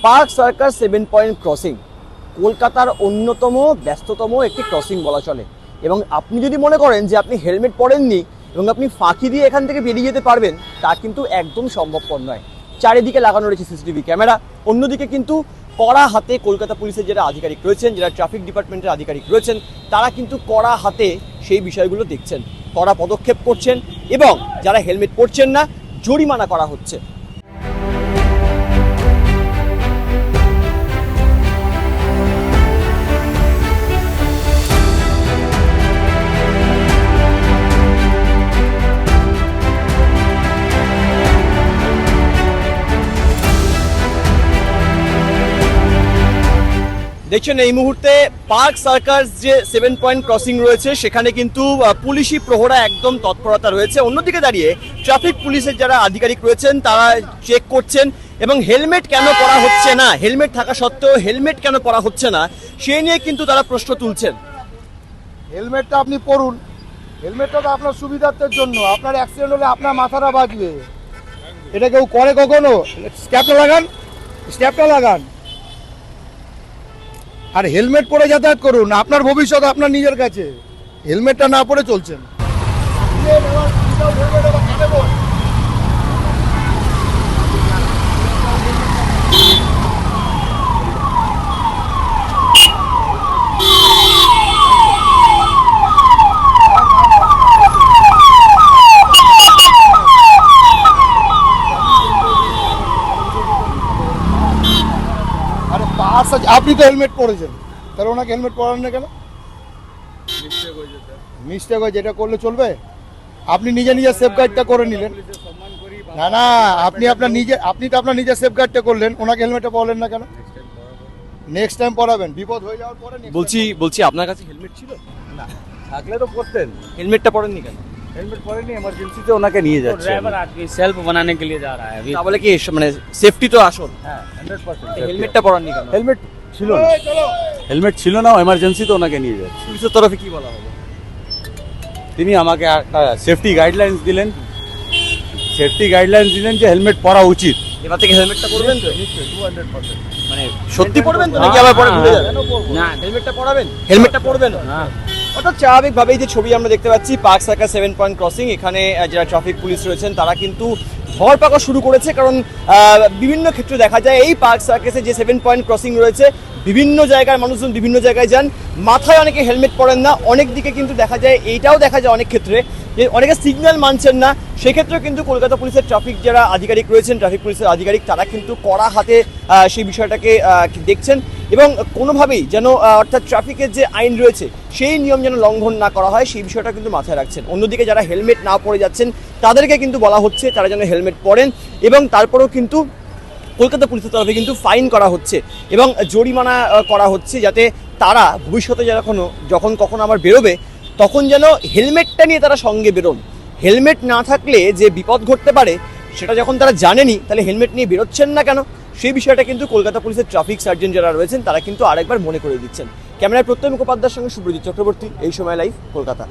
Park circus 7 point crossing কলকাতার অন্যতম ব্যস্ততম একটি ক্রসিং বলা চলে। এবং আপনি যদি মনে করেন যে আপনি হেলমেট পরেননি এবং আপনি ফাঁকি দিয়ে এখান থেকে বেরিয়ে যেতে পারবেন, তা কিন্তু একদম সম্ভবপর নয়। চারিদিকে লাগানো রয়েছে সিসিটিভি ক্যামেরা, অন্যদিকে কিন্তু কড়া হাতে কলকাতা পুলিশের যারা আধিকারিক রয়েছেন, যারা ট্রাফিক ডিপার্টমেন্টের আধিকারিক রয়েছেন, তারা কিন্তু কড়া হাতে সেই বিষয়গুলো দেখছেন, কড়া পদক্ষেপ করছেন এবং যারা হেলমেট পরছেন না জরিমানা করা হচ্ছে। দেখছেন এই মুহূর্তে পার্ক সার্কাস যে 7 পয়েন্ট ক্রসিং রয়েছে সেখানে কিন্তু পুলিশি প্রহরা একদম তৎপরতা রয়েছে। অন্যদিকে দাঁড়িয়ে ট্রাফিক পুলিশের যারা আধিকারিক রয়েছেন তারা চেক করছেন এবং হেলমেট কেন পরা হচ্ছে না, হেলমেট থাকা সত্ত্বেও হেলমেট কেন পরা হচ্ছে না সেই নিয়ে কিন্তু তারা প্রশ্ন তুলছেন। হেলমেটটা আপনি পরুন, হেলমেটটা তো আপনার সুবিধার্থের জন্য। আপনার অ্যাক্সিডেন্ট হলে আপনার মাথাটা বাঁচবে, এটা কেউ করে কখনো? স্ট্যাপটা লাগান আর হেলমেট পরে যাতায়াত করুন। আপনার ভবিষ্যৎ আপনার নিজের কাছে, হেলমেটটা না পরে চলছেন। আপনি তো হেলমেট পরেছেন, তাহলে ওনাকে হেলমেট পরান না কেন? মিস্টেক হয়েছে, এটা করলে চলবে? আপনি নিজে নিজে সেফগার্ডটা করে নিলেন। না না, আপনি তো আপনার নিজের সেফগার্ডটা করলেন, ওনাকে হেলমেটটা পরালেন না কেন? নেক্সট টাইম পরাবেন, বিপদ হয়ে যাওয়ার পরে। বলছি আপনার কাছে হেলমেট ছিল না, থাকলে তো পরতেন। হেলমেটটা পরেননি কেন? हेलमेट पहले इमरजेंसी से उन्हें नहीं जाते। ड्राइवर आदमी सेल्फ बनाने के लिए जा रहा है अभी। তাহলে কি মানে সেফটি তো আসল, হ্যাঁ 100% হেলমেটটা পরাননি কেন? হেলমেট ছিল না, হেলমেট ছিল না, ইমার্জেন্সি তো ওনাকে নিয়ে যাচ্ছে। পুলিশের তরফে কি বলা হবে? তিনি আমাকে একটা সেফটি গাইডলাইন্স দিলেন, যে হেলমেট পরা উচিত। এবার থেকে হেলমেটটা পরবেন তো? নিশ্চয়ই 200%। মানে সত্যি পরবেন তো নাকি আবার পরে ভুলে যাবেন? না হেলমেটটা পরাবেন, হেলমেটটা পরবেন না। অর্থাৎ স্বাভাবিকভাবেই যে ছবি আমরা দেখতে পাচ্ছি পার্ক সার্কাস 7 পয়েন্ট ক্রসিং, এখানে যারা ট্রাফিক পুলিশ রয়েছেন তারা কিন্তু ধরপাকড় শুরু করেছে। কারণ বিভিন্ন ক্ষেত্রে দেখা যায় এই পার্ক সার্কাসে যে 7 পয়েন্ট ক্রসিং রয়েছে, বিভিন্ন জায়গার মানুষজন বিভিন্ন জায়গায় যান, মাথায় অনেকে হেলমেট পরেন না। অনেক দিকে কিন্তু দেখা যায়, এইটাও দেখা যায় অনেক ক্ষেত্রে যে অনেকে সিগন্যাল মানছেন না। সেক্ষেত্রেও কিন্তু কলকাতা পুলিশের ট্রাফিক যারা আধিকারিক রয়েছেন, ট্রাফিক পুলিশের আধিকারিক, তারা কিন্তু কড়া হাতে সেই বিষয়টাকে দেখছেন এবং কোনোভাবেই যেন অর্থাৎ ট্রাফিকের যে আইন রয়েছে সেই নিয়ম যেন লঙ্ঘন না করা হয় সেই বিষয়টা কিন্তু মাথায় রাখছেন। অন্যদিকে যারা হেলমেট না পরে যাচ্ছেন তাদেরকে কিন্তু বলা হচ্ছে তারা যেন হেলমেট পরেন এবং তারপরেও কিন্তু কলকাতা পুলিশের তরফে কিন্তু ফাইন করা হচ্ছে এবং জরিমানা করা হচ্ছে, যাতে তারা ভবিষ্যতে যখন কখনো আবার বেরোবে তখন যেন হেলমেটটা নিয়ে তারা সঙ্গে বেরোন। হেলমেট না থাকলে যে বিপদ ঘটতে পারে সেটা যখন তারা জানেনি, তাহলে হেলমেট নিয়ে বেরোচ্ছেন না কেন? সেই বিষয়টা কিন্তু কলকাতা পুলিশের ট্রাফিক সার্জন যারা রয়েছেন তারা কিন্তু আরেকবার মনে করে দিচ্ছেন। ক্যামেরায় প্রত্যয় মুখোপাধ্যায়ের সঙ্গে সুব্রজিৎ চক্রবর্তী, এই সময় লাইভ, কলকাতা।